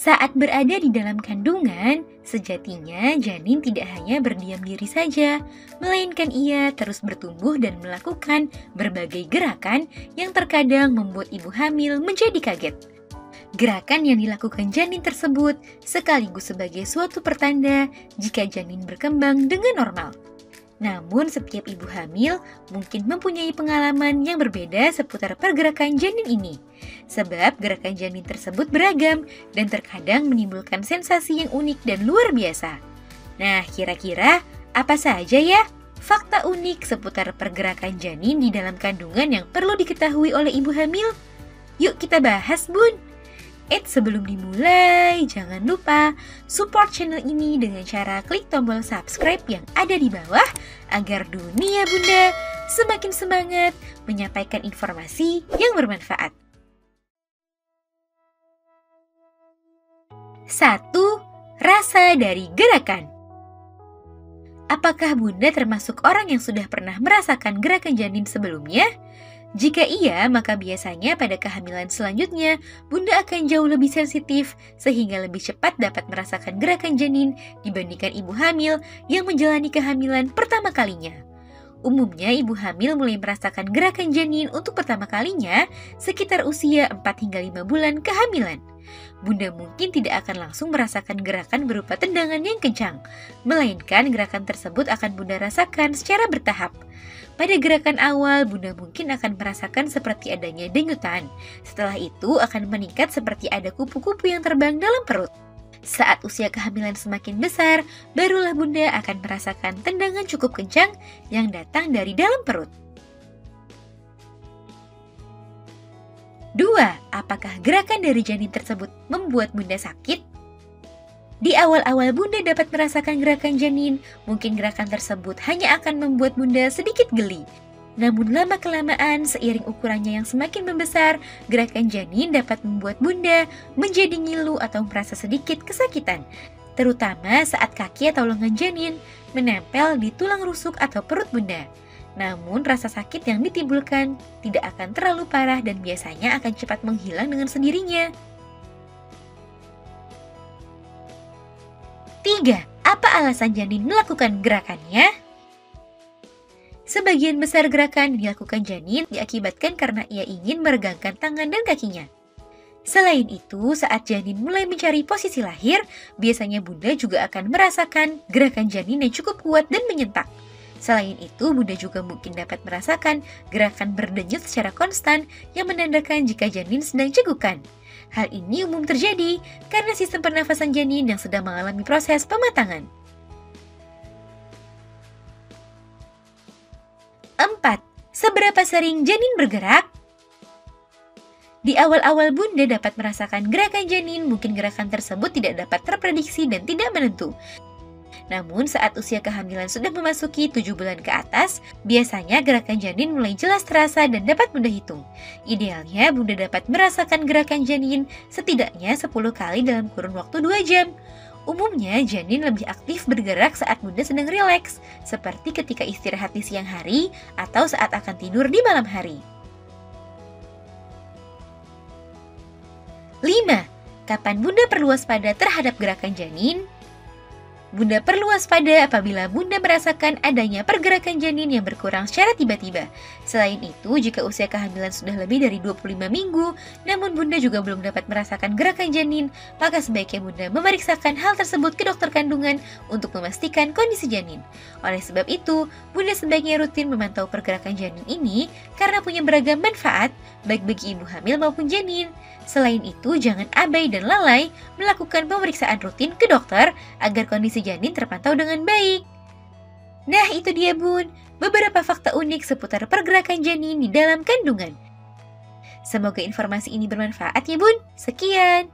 Saat berada di dalam kandungan, sejatinya janin tidak hanya berdiam diri saja, melainkan ia terus bertumbuh dan melakukan berbagai gerakan yang terkadang membuat ibu hamil menjadi kaget. Gerakan yang dilakukan janin tersebut sekaligus sebagai suatu pertanda jika janin berkembang dengan normal. Namun setiap ibu hamil mungkin mempunyai pengalaman yang berbeda seputar pergerakan janin ini. Sebab gerakan janin tersebut beragam dan terkadang menimbulkan sensasi yang unik dan luar biasa. Nah, kira-kira apa saja ya fakta unik seputar pergerakan janin di dalam kandungan yang perlu diketahui oleh ibu hamil? Yuk kita bahas, Bun! Sebelum dimulai, jangan lupa support channel ini dengan cara klik tombol subscribe yang ada di bawah agar dunia Bunda semakin semangat menyampaikan informasi yang bermanfaat. 1. Rasa dari gerakan. Apakah Bunda termasuk orang yang sudah pernah merasakan gerakan janin sebelumnya? Jika iya, maka biasanya pada kehamilan selanjutnya, Bunda akan jauh lebih sensitif sehingga lebih cepat dapat merasakan gerakan janin dibandingkan ibu hamil yang menjalani kehamilan pertama kalinya. Umumnya, ibu hamil mulai merasakan gerakan janin untuk pertama kalinya sekitar usia 4 hingga 5 bulan kehamilan. Bunda mungkin tidak akan langsung merasakan gerakan berupa tendangan yang kencang, melainkan gerakan tersebut akan Bunda rasakan secara bertahap. Pada gerakan awal, Bunda mungkin akan merasakan seperti adanya denyutan. Setelah itu akan meningkat seperti ada kupu-kupu yang terbang dalam perut. Saat usia kehamilan semakin besar, barulah Bunda akan merasakan tendangan cukup kencang yang datang dari dalam perut. 2. Apakah gerakan dari janin tersebut membuat Bunda sakit? Di awal-awal Bunda dapat merasakan gerakan janin, mungkin gerakan tersebut hanya akan membuat Bunda sedikit geli. Namun lama-kelamaan seiring ukurannya yang semakin membesar, gerakan janin dapat membuat Bunda menjadi ngilu atau merasa sedikit kesakitan, terutama saat kaki atau lengan janin menempel di tulang rusuk atau perut Bunda. Namun rasa sakit yang ditimbulkan tidak akan terlalu parah dan biasanya akan cepat menghilang dengan sendirinya. 3. Apa alasan janin melakukan gerakannya? Sebagian besar gerakan yang dilakukan janin diakibatkan karena ia ingin meregangkan tangan dan kakinya. Selain itu, saat janin mulai mencari posisi lahir, biasanya Bunda juga akan merasakan gerakan janin yang cukup kuat dan menyentak. Selain itu, Bunda juga mungkin dapat merasakan gerakan berdenyut secara konstan yang menandakan jika janin sedang cegukan. Hal ini umum terjadi karena sistem pernafasan janin yang sedang mengalami proses pematangan. 4. Seberapa sering janin bergerak? Di awal-awal Bunda dapat merasakan gerakan janin, mungkin gerakan tersebut tidak dapat terprediksi dan tidak menentu. Namun saat usia kehamilan sudah memasuki 7 bulan ke atas, biasanya gerakan janin mulai jelas terasa dan dapat Bunda hitung. Idealnya Bunda dapat merasakan gerakan janin setidaknya 10 kali dalam kurun waktu 2 jam. Umumnya janin lebih aktif bergerak saat Bunda sedang rileks, seperti ketika istirahat di siang hari atau saat akan tidur di malam hari. 5. Kapan Bunda perlu waspada terhadap gerakan janin? Bunda perlu waspada apabila Bunda merasakan adanya pergerakan janin yang berkurang secara tiba-tiba. Selain itu, jika usia kehamilan sudah lebih dari 25 minggu, namun Bunda juga belum dapat merasakan gerakan janin, maka sebaiknya Bunda memeriksakan hal tersebut ke dokter kandungan untuk memastikan kondisi janin. Oleh sebab itu, Bunda sebaiknya rutin memantau pergerakan janin ini karena punya beragam manfaat, baik bagi ibu hamil maupun janin. Selain itu, jangan abai dan lalai melakukan pemeriksaan rutin ke dokter agar kondisi janin terpantau dengan baik. Nah, itu dia Bun, beberapa fakta unik seputar pergerakan janin di dalam kandungan. Semoga informasi ini bermanfaat ya Bun. Sekian.